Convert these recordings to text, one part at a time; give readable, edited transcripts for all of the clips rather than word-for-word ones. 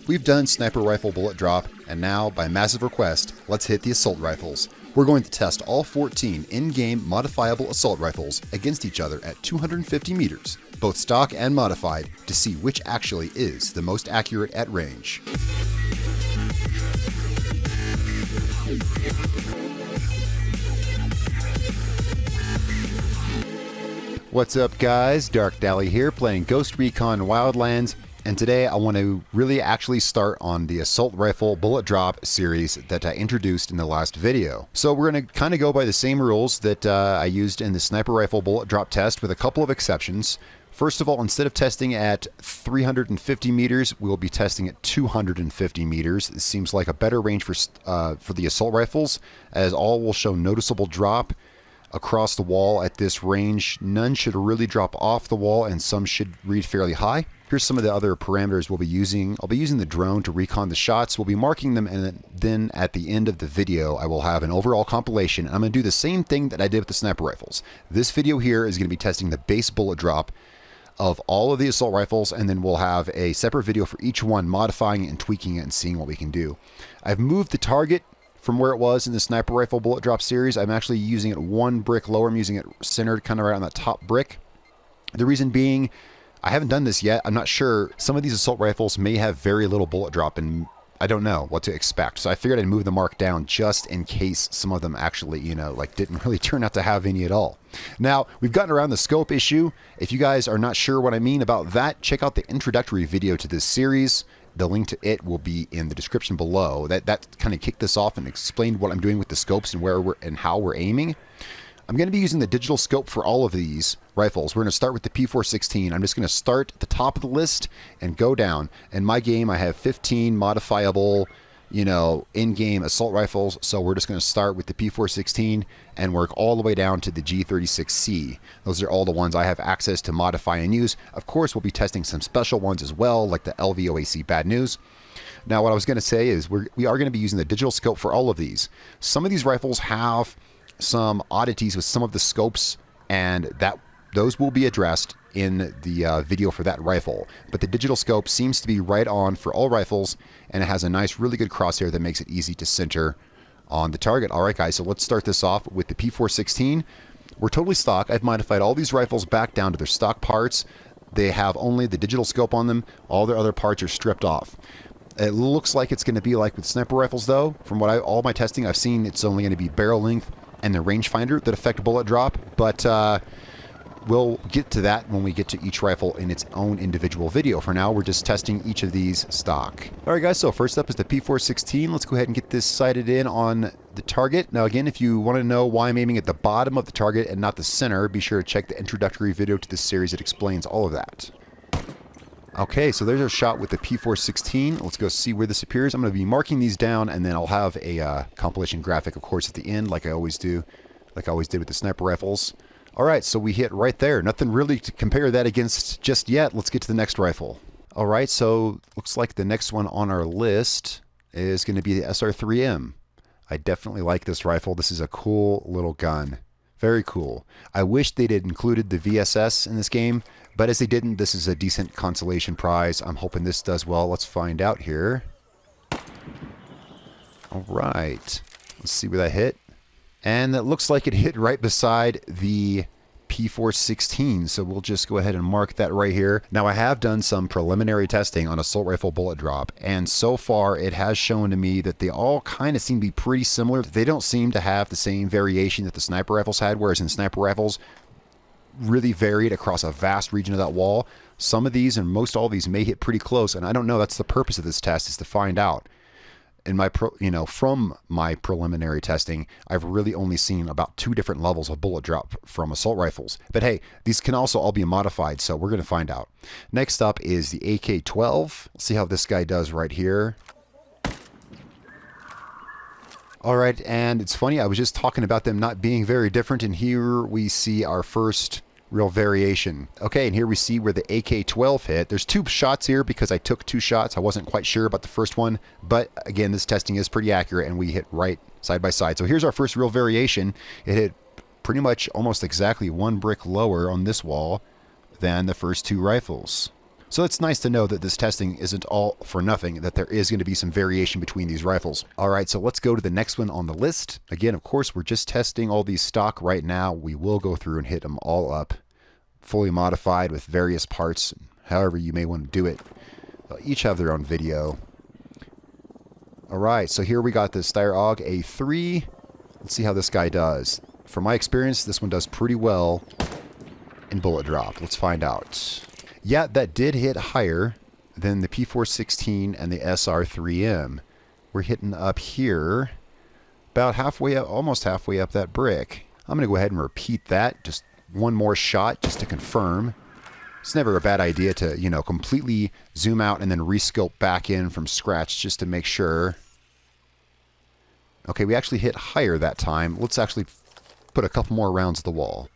We've done sniper rifle bullet drop, and now, by massive request, let's hit the assault rifles. We're going to test all 14 in-game modifiable assault rifles against each other at 250 meters, both stock and modified, to see which actually is the most accurate at range. What's up guys, Darkdally here playing Ghost Recon Wildlands, and today I want to really actually start on the assault rifle bullet drop series that I introduced in the last video. So we're going to kind of go by the same rules that I used in the sniper rifle bullet drop test with a couple of exceptions. First of all, instead of testing at 350 meters, we'll be testing at 250 meters. It seems like a better range for the assault rifles, as all will show noticeable drop across the wall at this range. None should really drop off the wall, and some should read fairly high. Here's some of the other parameters we'll be using. I'll be using the drone to recon the shots. We'll be marking them, and then at the end of the video, I will have an overall compilation. I'm going to do the same thing that I did with the sniper rifles. This video here is going to be testing the base bullet drop of all of the assault rifles, and then we'll have a separate video for each one, modifying it and tweaking it and seeing what we can do. I've moved the target from where it was in the sniper rifle bullet drop series. I'm actually using it one brick lower. I'm using it centered kind of right on that top brick. The reason being, I haven't done this yet. I'm not sure. Some of these assault rifles may have very little bullet drop, and I don't know what to expect. So I figured I'd move the mark down just in case some of them actually, didn't really turn out to have any at all. Now, we've gotten around the scope issue. If you guys are not sure what I mean about that, check out the introductory video to this series. The link to it will be in the description below. That kind of kicked this off and explained what I'm doing with the scopes and where we're and how we're aiming. I'm going to be using the digital scope for all of these rifles. We're going to start with the P416. I'm just going to start at the top of the list and go down. In my game, I have 15 modifiable, in-game assault rifles. So we're just going to start with the P416 and work all the way down to the G36C. Those are all the ones I have access to modify and use. Of course, we'll be testing some special ones as well, like the LVOAC Bad News. Now, what I was going to say is we are going to be using the digital scope for all of these. Some of these rifles have some oddities with some of the scopes, and those will be addressed in the video for that rifle. But the digital scope seems to be right on for all rifles, and it has a nice, really good crosshair that makes it easy to center on the target. All right, guys, so let's start this off with the P416. We're totally stock. I've modified all these rifles back down to their stock parts. They have only the digital scope on them. All their other parts are stripped off. It looks like it's going to be like with sniper rifles, though. From all my testing I've seen, it's only going to be barrel length and the rangefinder that affect bullet drop, but we'll get to that when we get to each rifle in its own individual video. For now, we're just testing each of these stock. All right, guys, so first up is the P416. Let's go ahead and get this sighted in on the target. Now, again, if you want to know why I'm aiming at the bottom of the target and not the center, be sure to check the introductory video to this series. It explains all of that. Okay, so there's our shot with the P416. Let's go see where this appears. I'm going to be marking these down, and then I'll have a compilation graphic, of course, at the end, like I always do, like I always did with the sniper rifles. All right, so we hit right there. Nothing really to compare that against just yet. Let's get to the next rifle. All right, so looks like the next one on our list is going to be the Sr3 M. I definitely like this rifle. This is a cool little gun. Very cool. I wish they'd included the VSS in this game, but as they didn't, this is a decent consolation prize. I'm hoping this does well. Let's find out here. All right. Let's see where that hit. And it looks like it hit right beside the P416, so we'll just go ahead and mark that right here. Now, I have done some preliminary testing on assault rifle bullet drop, and so far it has shown to me that they all kind of seem to be pretty similar. They don't seem to have the same variation that the sniper rifles had, whereas in sniper rifles, really varied across a vast region of that wall. Some of these and most all of these may hit pretty close, and I don't know. That's the purpose of this test, is to find out. In my from my preliminary testing, I've really only seen about 2 different levels of bullet drop from assault rifles. But hey, these can also all be modified, so we're going to find out. Next up is the AK-12. Let's see how this guy does right here. All right, and it's funny, I was just talking about them not being very different, and here we see our first real variation. Okay, and here we see where the AK-12 hit. There's 2 shots here because I took 2 shots. I wasn't quite sure about the first one, but again, this testing is pretty accurate, and we hit right side by side. So here's our first real variation. It hit pretty much almost exactly 1 brick lower on this wall than the first 2 rifles. So it's nice to know that this testing isn't all for nothing, that there is going to be some variation between these rifles. All right, so let's go to the next one on the list. Again, of course, we're just testing all these stock right now. We will go through and hit them all up, fully modified with various parts, however you may want to do it. They'll each have their own video. All right, so here we got the TeknoAXE A3. Let's see how this guy does. From my experience, this one does pretty well in bullet drop. Let's find out. Yeah, that did hit higher than the P416 and the Sr3 M. We're hitting up here about halfway up, almost halfway up that brick. I'm going to go ahead and repeat that. Just one more shot just to confirm. It's never a bad idea to, you know, completely zoom out and then rescope back in from scratch just to make sure. Okay, we actually hit higher that time. Let's actually put a couple more rounds to the wall.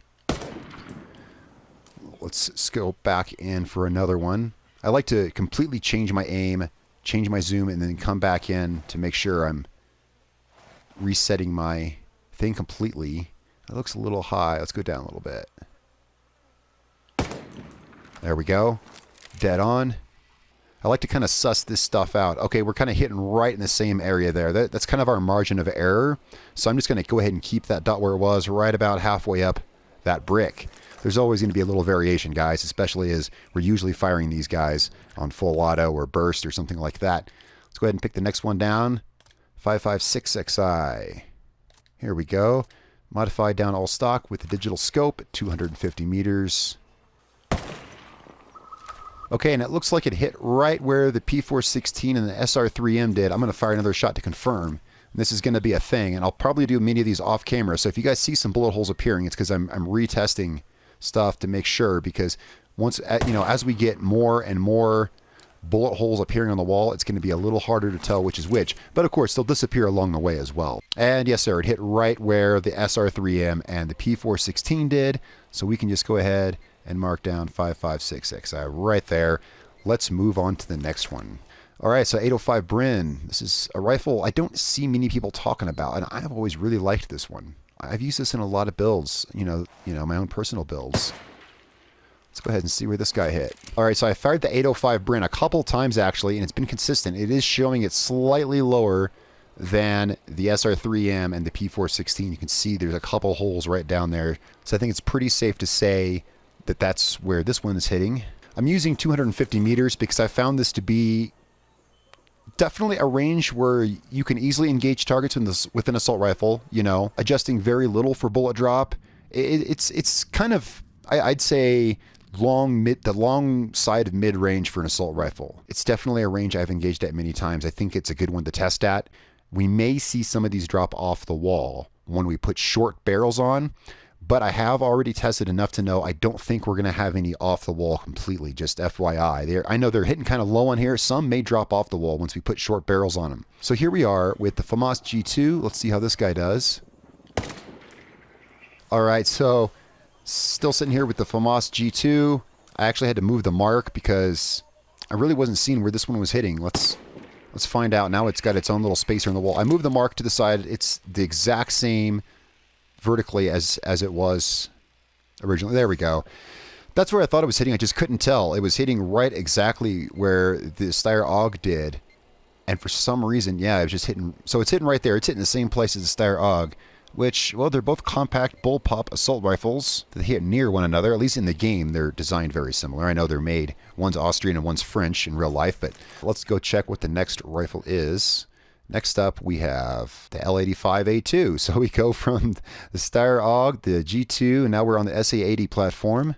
Let's scope back in for another one. I like to completely change my aim, change my zoom, and then come back in to make sure I'm resetting my thing completely. That looks a little high. Let's go down a little bit. There we go. Dead on. I like to kind of suss this stuff out. Okay, we're kind of hitting right in the same area there. That's kind of our margin of error. So I'm just going to go ahead and keep that dot where it was, right about halfway up that brick. There's always going to be a little variation, guys, especially as we're usually firing these guys on full auto or burst or something like that. Let's go ahead and pick the next one down. 5.56xi. Here we go. Modified down all stock with the digital scope at 250 meters. Okay, and it looks like it hit right where the P416 and the Sr3 M did. I'm going to fire another shot to confirm. This is going to be a thing, and I'll probably do many of these off camera. So if you guys see some bullet holes appearing, it's because I'm retesting stuff to make sure, because once, you know, as we get more and more bullet holes appearing on the wall, it's going to be a little harder to tell which is which. But of course, they'll disappear along the way as well. And yes, sir, it hit right where the Sr3 M and the P416 did. So we can just go ahead and mark down 5.56xi right there. Let's move on to the next one. All right, so 805 Brynn. This is a rifle I don't see many people talking about, and I've always really liked this one. I've used this in a lot of builds, you know, my own personal builds. Let's go ahead and see where this guy hit. All right, so I fired the 805 Brynn a couple times actually, and it's been consistent. It is showing it slightly lower than the Sr3 M and the P416. You can see there's a couple holes right down there. So I think it's pretty safe to say that that's where this one is hitting. I'm using 250 meters because I found this to be definitely a range where you can easily engage targets with an assault rifle, you know, adjusting very little for bullet drop. It's kind of, I'd say, the long side of mid-range for an assault rifle. It's definitely a range I've engaged at many times. I think it's a good one to test at. We may see some of these drop off the wall when we put short barrels on, but I have already tested enough to know I don't think we're going to have any off the wall completely, just FYI. I know they're hitting kind of low on here. Some may drop off the wall once we put short barrels on them. So here we are with the Famas G2. Let's see how this guy does. All right, so still sitting here with the Famas G2. I actually had to move the mark because I really wasn't seeing where this one was hitting. Let's find out. Now it's got its own little spacer in the wall. I moved the mark to the side. It's the exact same vertically as it was originally. There we go. That's where I thought it was hitting. I just couldn't tell. It was hitting right exactly where the TeknoAXE did. And for some reason, yeah, it was just hitting. So it's hitting right there. It's hitting the same place as the TeknoAXE, which, well, they're both compact bullpup assault rifles that hit near one another. At least in the game, they're designed very similar. I know they're made. One's Austrian and one's French in real life, but let's go check what the next rifle is. Next up, we have the L85A2. So we go from the TeknoAXE, the G2, and now we're on the SA80 platform.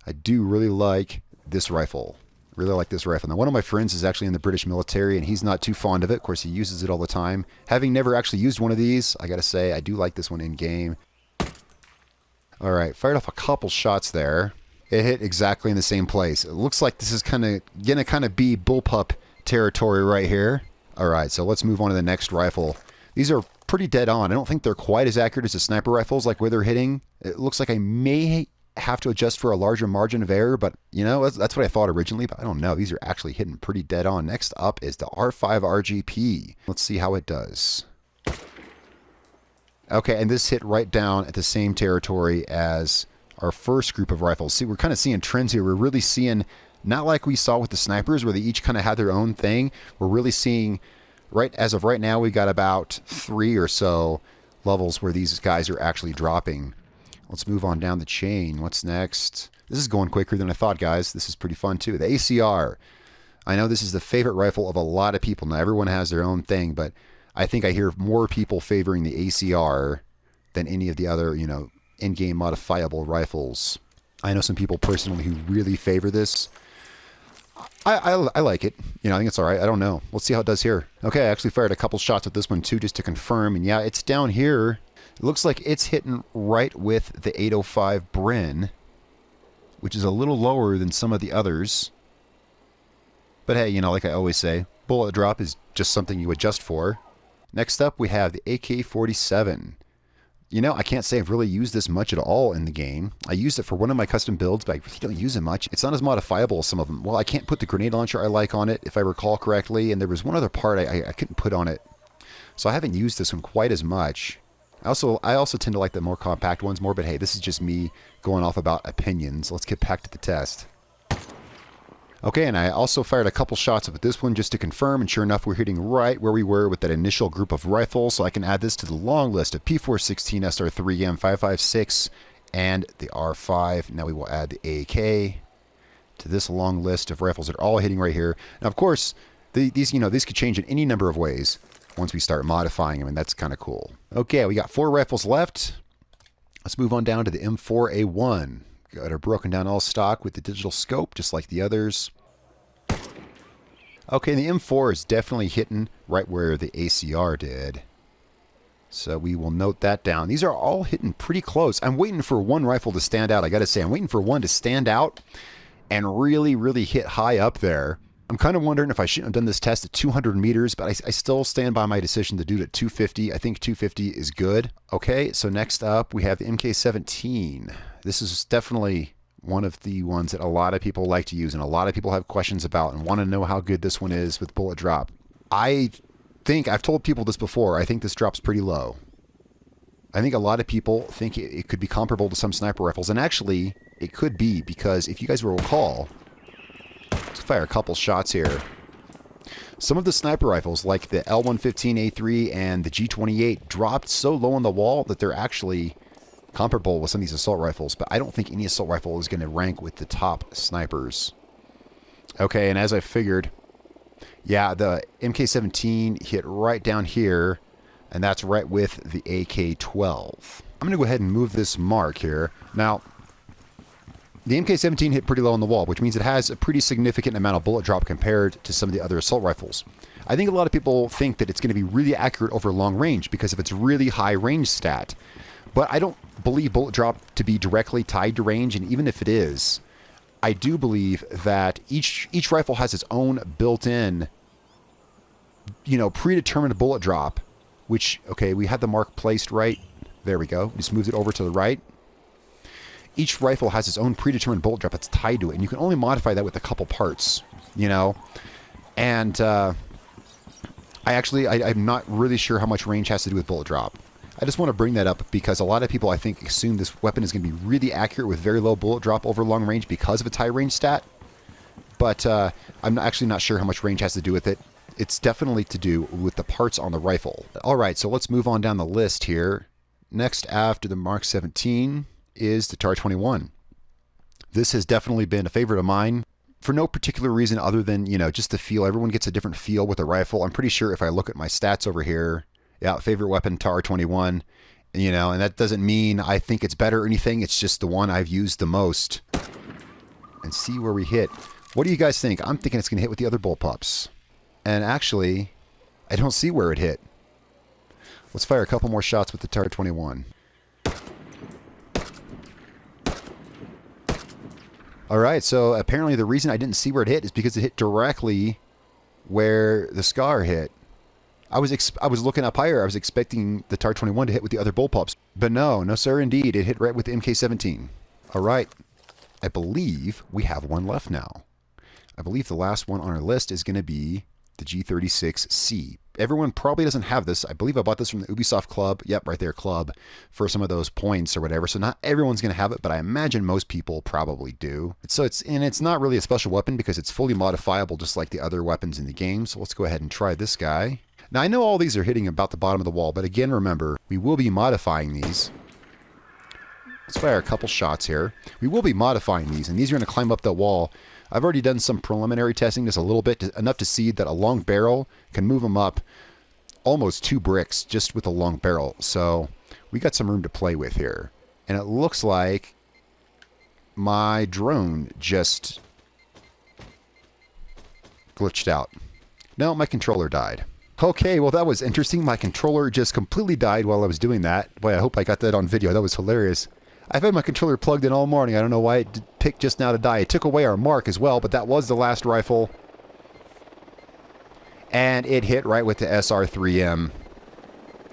I do really like this rifle. Really like this rifle. Now, one of my friends is actually in the British military, and he's not too fond of it. Of course, he uses it all the time. Having never actually used one of these, I got to say, I do like this one in-game. All right, fired off a couple shots there. It hit exactly in the same place. It looks like this is going to be bullpup territory right here. All right, so let's move on to the next rifle. These are pretty dead on. I don't think they're quite as accurate as the sniper rifles, like where they're hitting. It looks like I may have to adjust for a larger margin of error, but you know, that's what I thought originally, but I don't know. These are actually hitting pretty dead on. Next up is the R5 RGP. Let's see how it does. Okay, and this hit right down at the same territory as our first group of rifles. See, we're kind of seeing trends here. We're really seeing Not like we saw with the snipers where they each kind of had their own thing. We're really seeing, right as of right now, we got about 3 or so levels where these guys are actually dropping. Let's move on down the chain. What's next? This is going quicker than I thought, guys. This is pretty fun, too. The ACR. I know this is the favorite rifle of a lot of people. Now, everyone has their own thing, but I think I hear more people favoring the ACR than any of the other, you know, in-game modifiable rifles. I know some people personally who really favor this. I like it. You know, I think it's all right. I don't know. Let's see how it does here. Okay, I actually fired a couple shots at this one, too, just to confirm. And yeah, it's down here. It looks like it's hitting right with the 805 Brynn, which is a little lower than some of the others. But hey, you know, like I always say, bullet drop is just something you adjust for. Next up, we have the AK-47. You know, I can't say I've really used this much at all in the game. I used it for one of my custom builds, but I really don't use it much. It's not as modifiable as some of them. Well, I can't put the grenade launcher I like on it, if I recall correctly, and there was one other part I couldn't put on it. So I haven't used this one quite as much. I also tend to like the more compact ones more, but hey, this is just me going off about opinions. Let's get back to the test. Okay, and I also fired a couple shots with this one just to confirm, and sure enough, we're hitting right where we were with that initial group of rifles, so I can add this to the long list of P416, Sr3 M, 5.56, and the R5. Now we will add the AK to this long list of rifles that are all hitting right here. Now, of course, these could change in any number of ways once we start modifying them, and that's kind of cool. Okay, we got 4 rifles left. Let's move on down to the M4A1. Got her broken down all stock with the digital scope, just like the others. Okay, the M4 is definitely hitting right where the ACR did. So we will note that down. These are all hitting pretty close. I'm waiting for one rifle to stand out. I gotta say, I'm waiting for one to stand out and really, really hit high up there. I'm kind of wondering if I shouldn't have done this test at 200 meters, but I still stand by my decision to do it at 250. I think 250 is good. Okay, so next up we have the MK17. This is definitely one of the ones that a lot of people like to use and a lot of people have questions about and want to know how good this one is with bullet drop. I think, I've told people this before, I think this drops pretty low. I think a lot of people think it could be comparable to some sniper rifles, and actually it could be, because if you guys will recall, let's fire a couple shots here. Some of the sniper rifles, like the L115A3 and the G28, dropped so low on the wall that they're actually comparable with some of these assault rifles, but I don't think any assault rifle is going to rank with the top snipers. Okay, and as I figured, yeah, the MK17 hit right down here, and that's right with the AK-12. I'm going to go ahead and move this mark here. Now, the MK17 hit pretty low on the wall, which means it has a pretty significant amount of bullet drop compared to some of the other assault rifles. I think a lot of people think that it's going to be really accurate over long range because of its really high range stat. But I don't believe bullet drop to be directly tied to range, and even if it is, I do believe that each rifle has its own built-in, you know, predetermined bullet drop, which, okay, we had the mark placed right. There we go. Just moved it over to the right. Each rifle has its own predetermined bullet drop that's tied to it, and you can only modify that with a couple parts, you know. And I'm not really sure how much range has to do with bullet drop. I just want to bring that up because a lot of people, I think, assume this weapon is going to be really accurate with very low bullet drop over long range because of its high range stat. But I'm actually not sure how much range has to do with it. It's definitely to do with the parts on the rifle. All right, so let's move on down the list here. Next after the Mark 17 is the TAR-21. This has definitely been a favorite of mine for no particular reason other than, you know, just the feel. Everyone gets a different feel with a rifle. I'm pretty sure if I look at my stats over here, yeah, favorite weapon, TAR-21, you know, and that doesn't mean I think it's better or anything. It's just the one I've used the most. And see where we hit. What do you guys think? I'm thinking it's going to hit with the other bullpups. And actually, I don't see where it hit. Let's fire a couple more shots with the TAR-21. All right, so apparently the reason I didn't see where it hit is because it hit directly where the SCAR hit. I was looking up higher. I was expecting the TAR-21 to hit with the other bullpups. But no sir, indeed. It hit right with the MK17. All right. I believe we have one left now. I believe the last one on our list is going to be the G36C. everyone probably doesn't have this. I believe I bought this from the Ubisoft Club. Yep, right there, Club, for some of those points or whatever. So not everyone's going to have it, but I imagine most people probably do. It's not really a special weapon because it's fully modifiable just like the other weapons in the game. So let's go ahead and try this guy. Now, I know all these are hitting about the bottom of the wall, but again, remember, we will be modifying these. Let's fire a couple shots here. We will be modifying these, and these are going to climb up that wall. I've already done some preliminary testing, just a little bit, enough to see that a long barrel can move them up almost 2 bricks just with a long barrel. So we got some room to play with here. And it looks like my drone just glitched out. No, my controller died. Okay, well that was interesting. My controller just completely died while I was doing that. Boy, I hope I got that on video. That was hilarious. I've had my controller plugged in all morning. I don't know why it picked just now to die. It took away our mark as well, but that was the last rifle. And it hit right with the Sr3 M.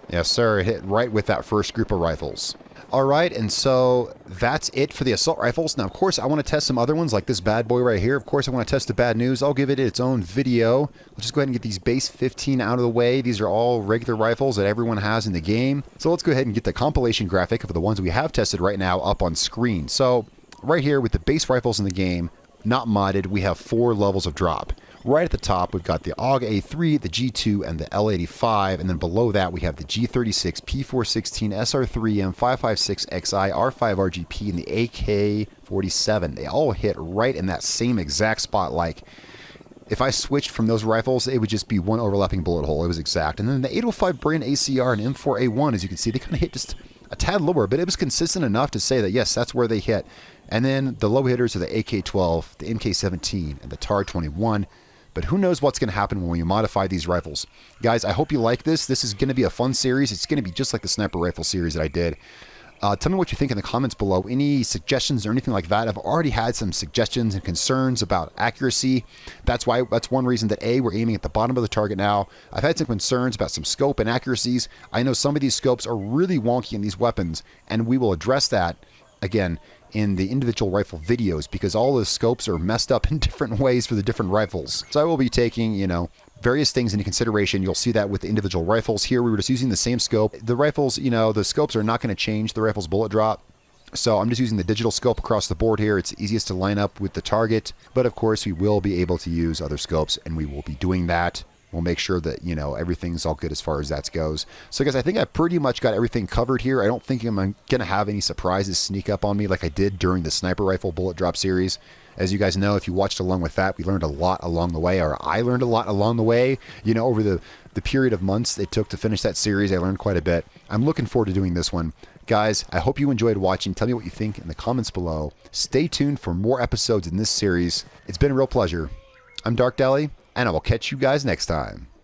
Yes, sir. It hit right with that first group of rifles. All right, and so that's it for the assault rifles. Now, of course, I want to test some other ones like this bad boy right here. Of course, I want to test the bad news. I'll give it its own video. Let's just go ahead and get these base 15 out of the way. These are all regular rifles that everyone has in the game. So let's go ahead and get the compilation graphic of the ones we have tested right now up on screen. So right here with the base rifles in the game, not modded, we have 4 levels of drop. Right at the top, we've got the AUG A3, the G2, and the L85, and then below that we have the G36, P416, Sr3M, 556XI, R5 RGP, and the AK-47. They all hit right in that same exact spot. Like, if I switched from those rifles, it would just be one overlapping bullet hole. It was exact. And then the 805 Brynn ACR and M4A1, as you can see, they kind of hit just a tad lower, but it was consistent enough to say that, yes, that's where they hit. And then the low hitters are the AK-12, the MK-17, and the TAR-21. But who knows what's going to happen when we modify these rifles. Guys, I hope you like this. This is going to be a fun series. It's going to be just like the sniper rifle series that I did. Tell me what you think in the comments below. Any suggestions or anything like that. I've already had some suggestions and concerns about accuracy. That's one reason that we're aiming at the bottom of the target now. I've had some concerns about some scope and accuracies. I know some of these scopes are really wonky in these weapons, and we will address that again in the individual rifle videos because all the scopes are messed up in different ways for the different rifles. So I will be taking, various things into consideration. You'll see that with the individual rifles. Here we were just using the same scope. The rifles, the scopes are not going to change the rifle's bullet drop. So I'm just using the digital scope across the board here. It's easiest to line up with the target. But of course we will be able to use other scopes, and we will be doing that. We'll make sure that, everything's all good as far as that goes. So guys, I think I pretty much got everything covered here. I don't think I'm going to have any surprises sneak up on me like I did during the sniper rifle bullet drop series. As you guys know, if you watched along with that, we learned a lot along the way, or I learned a lot along the way. Over the period of months it took to finish that series, I learned quite a bit. I'm looking forward to doing this one. Guys, I hope you enjoyed watching. Tell me what you think in the comments below. Stay tuned for more episodes in this series. It's been a real pleasure. I'm Darkdally, and I will catch you guys next time.